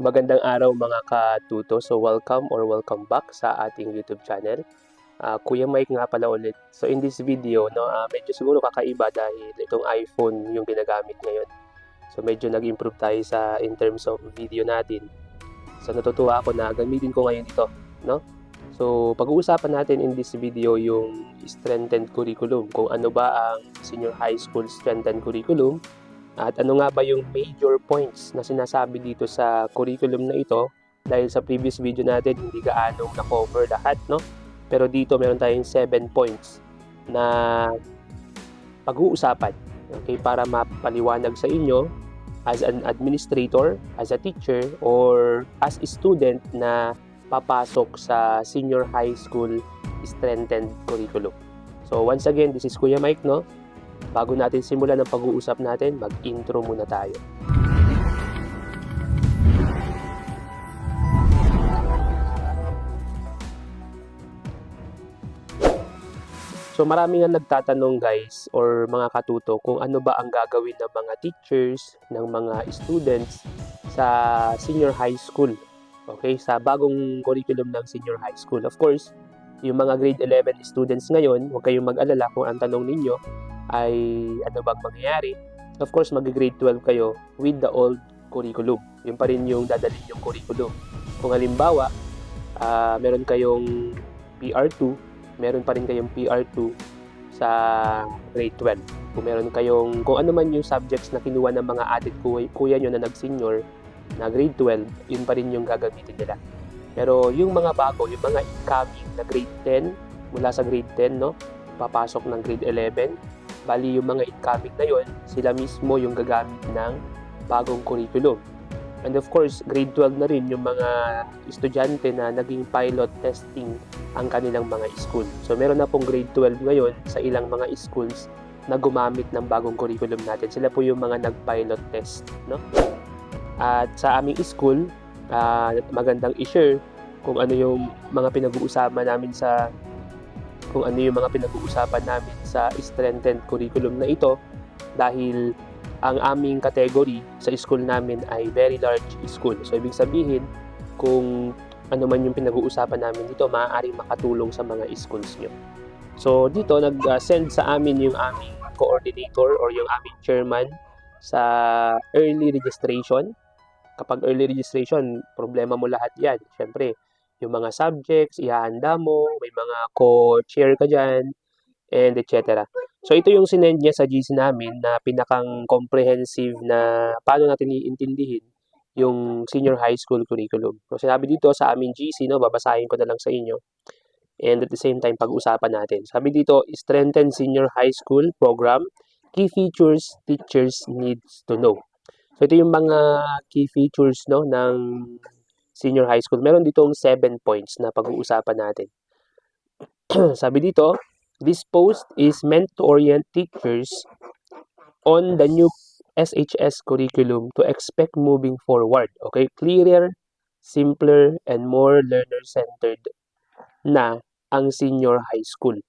Magandang araw mga katuto. So welcome or welcome back sa ating YouTube channel. Kuya Mike nga pala ulit. So in this video, medyo siguro kakaiba dahil itong iPhone yung ginagamit ngayon. So medyo nag-improve tayo in terms of video natin. So natutuwa ako na gamitin ko ngayon ito, no? So pag-uusapan natin in this video yung strengthened curriculum, kung ano ba ang senior high school strengthened curriculum. At ano nga ba yung major points na sinasabi dito sa curriculum na ito? Dahil sa previous video natin, hindi gaano na-cover lahat, no? Pero dito meron tayong 7 points na pag-uusapan, okay? Para mapaliwanag sa inyo as an administrator, as a teacher, or as a student na papasok sa senior high school strengthened curriculum. So once again, this is Kuya Mike, no? Bago natin simulan ang pag-uusap natin, mag-intro muna tayo. So marami nga nagtatanong guys or mga katuto kung ano ba ang gagawin ng mga teachers, ng mga students sa senior high school. Okay, sa bagong curriculum ng senior high school. Of course, yung mga grade 11 students ngayon, huwag kayong mag-alala kung ang tanong ninyo ay ano bang mangyayari. Of course, mag-grade 12 kayo with the old curriculum. Yun pa rin yung dadalhin yung curriculum. Kung halimbawa, meron kayong PR2, meron pa rin kayong PR2 sa grade 12. Kung meron kayong, kung ano man yung subjects na kinuha ng mga adik kuya nyo na nag-senior na grade 12, yun pa rin yung gagamitin nila. Pero yung mga bago, yung mga incoming na grade 10, mula sa grade 10, no, papasok ng grade 11, bali yung mga incoming na yun, sila mismo yung gagamit ng bagong curriculum. And of course, grade 12 na rin yung mga estudyante na naging pilot testing ang kanilang mga school. So meron na pong grade 12 ngayon sa ilang mga schools na gumamit ng bagong curriculum natin. Sila po yung mga nag-pilot test, no? At sa aming school, magandang i-share kung ano yung mga pinag-uusapan namin sa strengthened curriculum na ito, dahil ang aming category sa school namin ay very large school. So ibig sabihin, kung ano man yung pinag-uusapan namin dito, maaaring makatulong sa mga schools nyo. So dito, nag-send sa amin yung aming coordinator or yung aming chairman sa early registration. Kapag early registration, problema mo lahat yan. Siyempre, yung mga subjects, ihahanda mo, may mga co-chair ka dyan, and etc. So, ito yung sinend niya sa GC namin na pinakang comprehensive na paano natin iintindihin yung senior high school curriculum. So, sinabi dito sa aming GC, no, babasahin ko na lang sa inyo. And at the same time, pag-usapan natin. Sabi dito, strengthen senior high school program, key features teachers needs to know. So, ito yung mga key features, no, ng senior high school. Meron ditong 7 points na pag-uusapan natin. Sabi dito, this post is meant to orient teachers on the new SHS curriculum to expect moving forward. Okay, clearer, simpler, and more learner-centered na ang senior high school.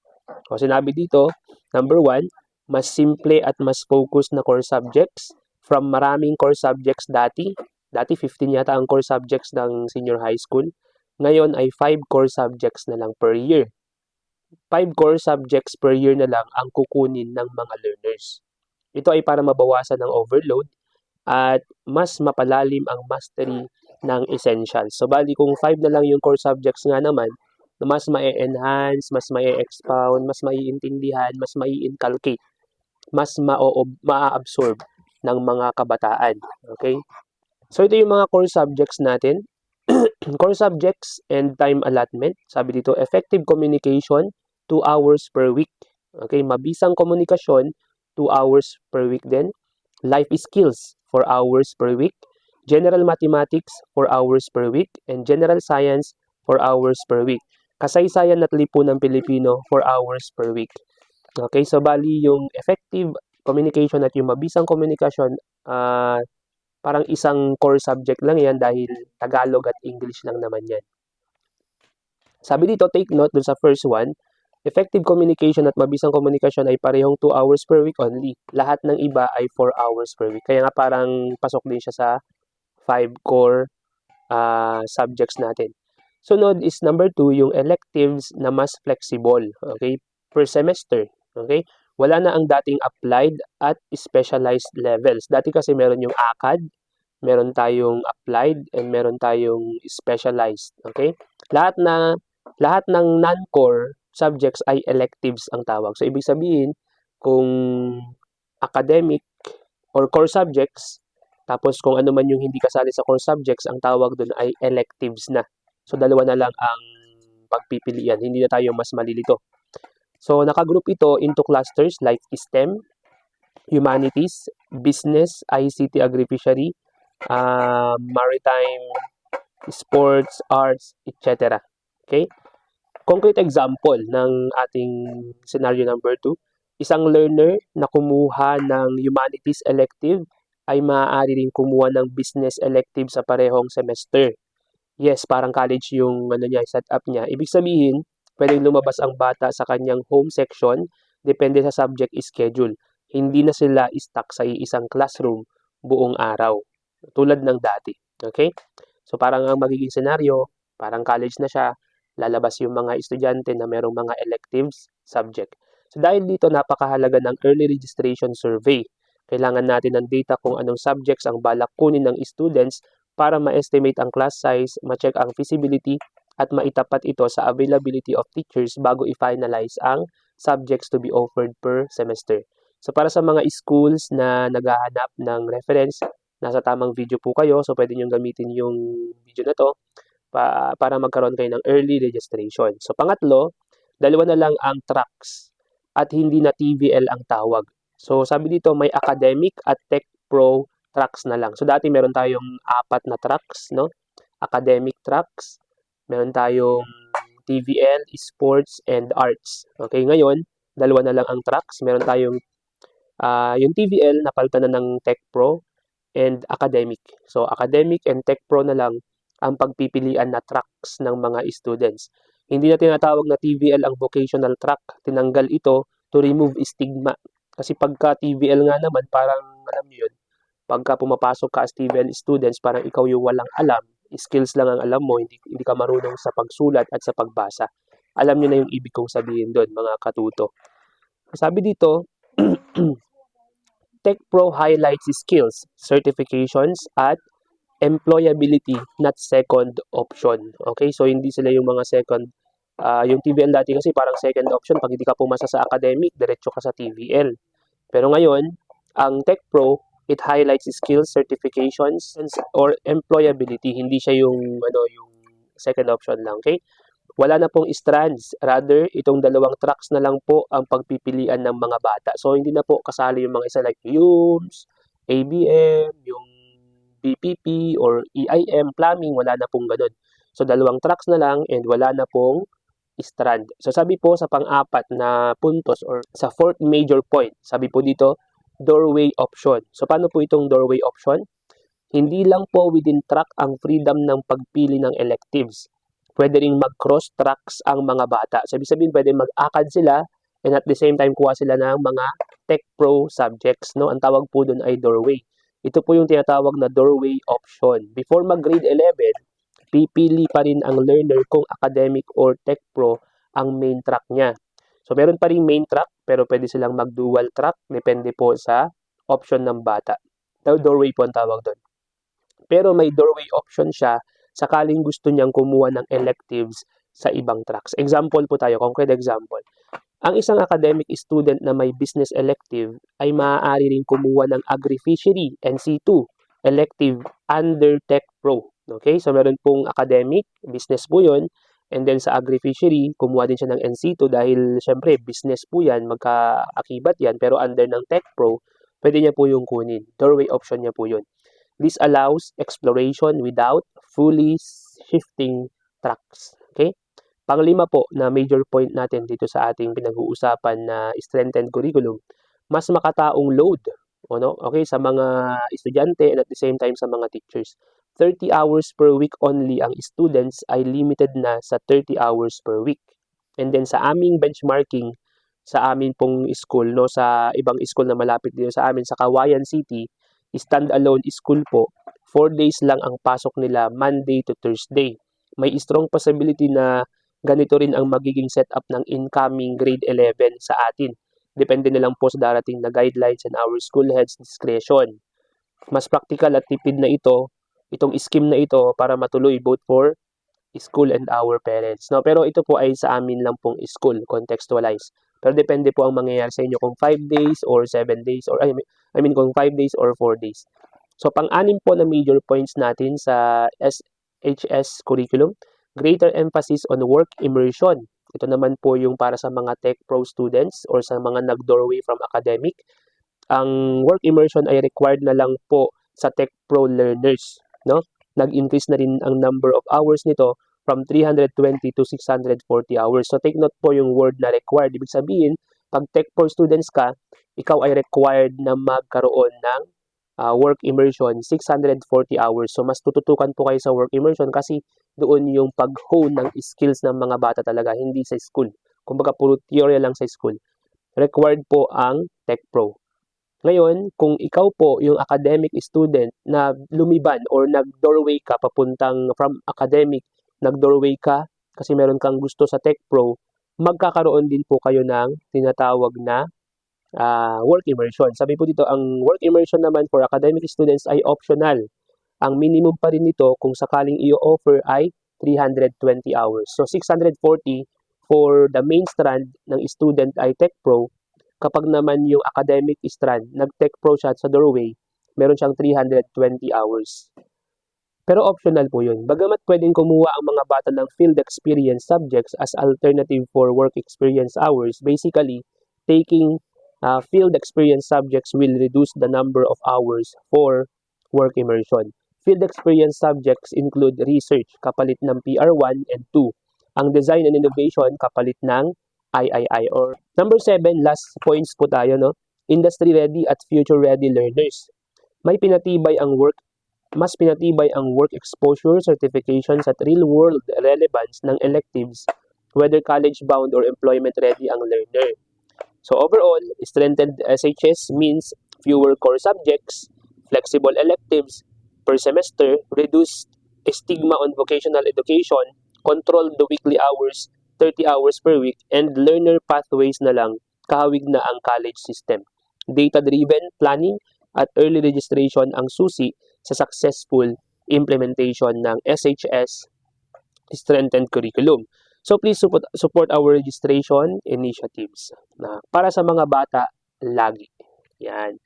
So, sinabi dito, number 1, mas simple at mas focus na core subjects from maraming core subjects dati. Dati 15 yata ang core subjects ng senior high school. Ngayon ay 5 core subjects na lang per year. 5 core subjects per year na lang ang kukunin ng mga learners. Ito ay para mabawasan ang overload at mas mapalalim ang mastery ng essentials. So, bali kung 5 na lang yung core subjects nga naman, mas ma-enhance, mas ma-expound, mas maiintindihan, mas mai-inculcate, mas ma-absorb ng mga kabataan. Okay? So, ito yung mga core subjects natin. Core subjects and time allotment. Sabi dito, effective communication, 2 hours per week. Okay, mabisang komunikasyon, 2 hours per week din. Life skills, 4 hours per week. General mathematics, 4 hours per week. And general science, 4 hours per week. Kasaysayan at lipunang Pilipino, 4 hours per week. Okay, so bali yung effective communication at yung mabisang komunikasyon, parang isang core subject lang yan dahil Tagalog at English lang naman yan. Sabi dito, take note dun sa first one, effective communication at mabisang komunikasyon ay parehong 2 hours per week only. Lahat ng iba ay 4 hours per week. Kaya nga parang pasok din siya sa 5 core subjects natin. Sunod is number 2, yung electives na mas flexible, okay, per semester, okay? Wala na ang dating applied at specialized levels. Dati kasi meron yung ACAD, meron tayong applied, and meron tayong specialized, okay? Lahat ng non-core subjects ay electives ang tawag. So, ibig sabihin, kung academic or core subjects, tapos kung ano man yung hindi kasali sa core subjects, ang tawag doon ay electives na. So, dalawa na lang ang pagpipilian. Hindi na tayo mas malilito. So, nakagroup ito into clusters like STEM, Humanities, Business, ICT, Agri-Fishery, Maritime, Sports, Arts, etc. Okay? Concrete example ng ating scenario number 2, isang learner na kumuha ng Humanities elective ay maaari rin kumuha ng Business elective sa parehong semester. Yes, parang college yung setup niya. Ibig sabihin, pwedeng lumabas ang bata sa kanyang home section depende sa subject schedule. Hindi na sila stuck sa isang classroom buong araw. Tulad ng dati. Okay? So parang ang magiging scenario, parang college na siya, lalabas yung mga estudyante na merong mga electives subject. So dahil dito, napakahalaga ng early registration survey. Kailangan natin ng data kung anong subjects ang balak kunin ng students para ma-estimate ang class size, ma-check ang feasibility, at maitapat ito sa availability of teachers bago i-finalize ang subjects to be offered per semester. So para sa mga schools na naghahanap ng reference, nasa tamang video po kayo. So pwede nyo gamitin yung video na to para magkaroon kayo ng early registration. So pangatlo, dalawa na lang ang tracks at hindi na TVL ang tawag. So sabi dito, may academic at tech pro tracks na lang. So dati meron tayong 4 na tracks, no? Academic tracks, meron tayong TVL, sports, and arts. Okay, ngayon, dalawa na lang ang tracks. Meron tayong yung TVL, napalitan na ng tech pro and academic. So academic and tech pro na lang ang pagpipilian na tracks ng mga students. Hindi na tinatawag na TVL ang vocational track. Tinanggal ito to remove stigma. Kasi pagka TVL nga naman, parang alam niyo yun, pagka pumapasok ka as TVL students, parang ikaw yung walang alam, skills lang ang alam mo, hindi ka marunong sa pagsulat at sa pagbasa. Alam niyo na yung ibig kong sabihin doon, mga katuto. Sabi dito, Tech Pro highlights skills, certifications, at employability, not second option. Okay, so hindi sila yung mga second. Yung TVL dati kasi parang second option, pag hindi ka pumasa sa academic, diretso ka sa TVL. Pero ngayon, ang Tech Pro, it highlights skills, certifications, or employability. Hindi siya yung second option lang, okay? Wala na pong strands. Rather, itong dalawang tracks na lang po ang pagpipilian ng mga bata. So, hindi na po kasali yung mga isa like UMS, ABM, yung BPP, or EIM, plumbing, wala na pong ganun. So, dalawang tracks na lang and wala na pong strand. So, sabi po sa pang-4 na puntos or sa 4th major point, sabi po dito, doorway option. So, paano po itong doorway option? Hindi lang po within track ang freedom ng pagpili ng electives. Pwede ring mag-cross tracks ang mga bata. So, ibig sabihin, pwede mag-ACAD sila and at the same time, kuha sila ng mga Tech Pro subjects. No? Ang tawag po doon ay doorway. Ito po yung tinatawag na doorway option. Before mag-grade 11, pipili pa rin ang learner kung academic or Tech Pro ang main track niya. So, meron pa rin main track, pero pwede silang mag-dual track. Depende po sa option ng bata. Doorway po ang tawag doon. Pero may doorway option siya sakaling gusto niyang kumuha ng electives sa ibang tracks. Example po tayo, concrete example. Ang isang academic student na may business elective ay maaari rin kumuha ng Agri-Fishery NC2 elective under Tech Pro. Okay? So, meron pong academic, business po yun. And then sa Agri-Fishery, kumuha din siya ng NC2 dahil syempre business po yan, magkaakibat yan. Pero under ng Tech Pro, pwede niya po yung kunin. Doorway option niya po yun. This allows exploration without fully shifting tracks. Okay? Panglima po na major point natin dito sa ating pinag-uusapan na strengthened curriculum, mas makataong load, okay, sa mga estudyante and at the same time sa mga teachers. 30 hours per week only ang students ay limited na sa 30 hours per week. And then sa aming benchmarking, sa amin pong school, no, sa ibang school na malapit dito sa amin, sa Kawayan City, stand-alone school po, 4 days lang ang pasok nila Monday to Thursday. May strong possibility na ganito rin ang magiging setup ng incoming grade 11 sa atin. Depende na lang po sa darating na guidelines and our school head's discretion. Mas practical at tipid na itong scheme na ito para matuloy both for school and our parents. No, pero ito po ay sa amin lang pong school, contextualize. Pero depende po ang mangyayari sa inyo kung 5 days or 7 days or I mean kung 5 days or 4 days. So pang-anim po na major points natin sa SHS curriculum, greater emphasis on work immersion. Ito naman po yung para sa mga Tech Pro students or sa mga nag-doorway from academic. Ang work immersion ay required na lang po sa Tech Pro learners, no? Nag-increase na rin ang number of hours nito from 320 to 640 hours. So take note po yung word na required. Ibig sabihin, pag Tech Pro students ka, ikaw ay required na magkaroon ng work immersion 640 hours. So mas tututukan po kayo sa work immersion kasi doon yung pag-hone ng skills ng mga bata talaga, hindi sa school. Kumbaga puro theory lang sa school. Required po ang Tech Pro. Ngayon, kung ikaw po yung academic student na lumiban or nag-doorway ka papuntang from academic, nag-doorway ka kasi meron kang gusto sa Tech Pro, magkakaroon din po kayo ng tinatawag na work immersion. Sabi po dito, ang work immersion naman for academic students ay optional. Ang minimum pa rin nito kung sakaling i-offer ay 320 hours. So 640 for the main strand ng student ay Tech Pro. Kapag naman yung academic strand, nag-Tech Pro siya sa doorway, meron siyang 320 hours. Pero optional po yun. Bagamat pwedeng kumuha ang mga bata ng field experience subjects as alternative for work experience hours, basically, taking field experience subjects will reduce the number of hours for work immersion. Field experience subjects include research, kapalit ng PR1 and 2. Ang design and innovation, kapalit ng III or number 7, last points po tayo, no? Industry ready at future ready learners. Mas pinatibay ang work exposure certifications at real world relevance ng electives, whether college bound or employment ready ang learner. So overall, strengthened SHS means fewer core subjects, flexible electives per semester, reduced stigma on vocational education, control the weekly hours, 30 hours per week, and learner pathways na lang, kahawig na ang college system. Data-driven planning at early registration ang susi sa successful implementation ng SHS strengthened curriculum. So please support our registration initiatives na para sa mga bata lagi. Yan.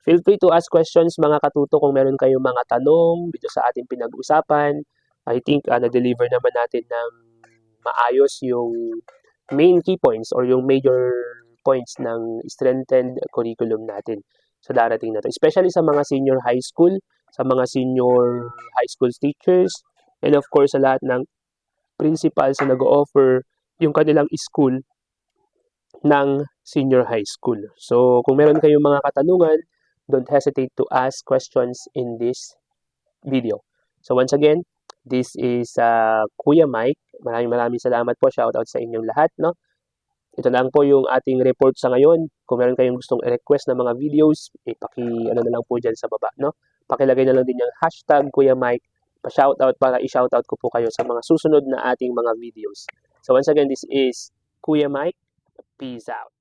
Feel free to ask questions mga katuto kung meron kayong mga tanong dito sa ating pinag-usapan. I think na-deliver naman natin ng maayos yung main key points or yung major points ng strengthened curriculum natin sa darating na to. Especially sa mga senior high school, sa mga senior high school teachers, and of course sa lahat ng principals na nag-o-offer yung kanilang school ng senior high school. So kung meron kayong mga katanungan, don't hesitate to ask questions in this video. So once again, this is Kuya Mike. Maraming salamat po. Shoutout sa inyong lahat, no? Ito lang po yung ating report sa ngayon. Kung meron kayong gustong i-request na mga videos, na lang po dyan sa baba, no? Pakilagay na lang din yung hashtag Kuya Mike, pa-shoutout para i-shoutout ko po kayo sa mga susunod na ating mga videos. So once again, this is Kuya Mike. Peace out.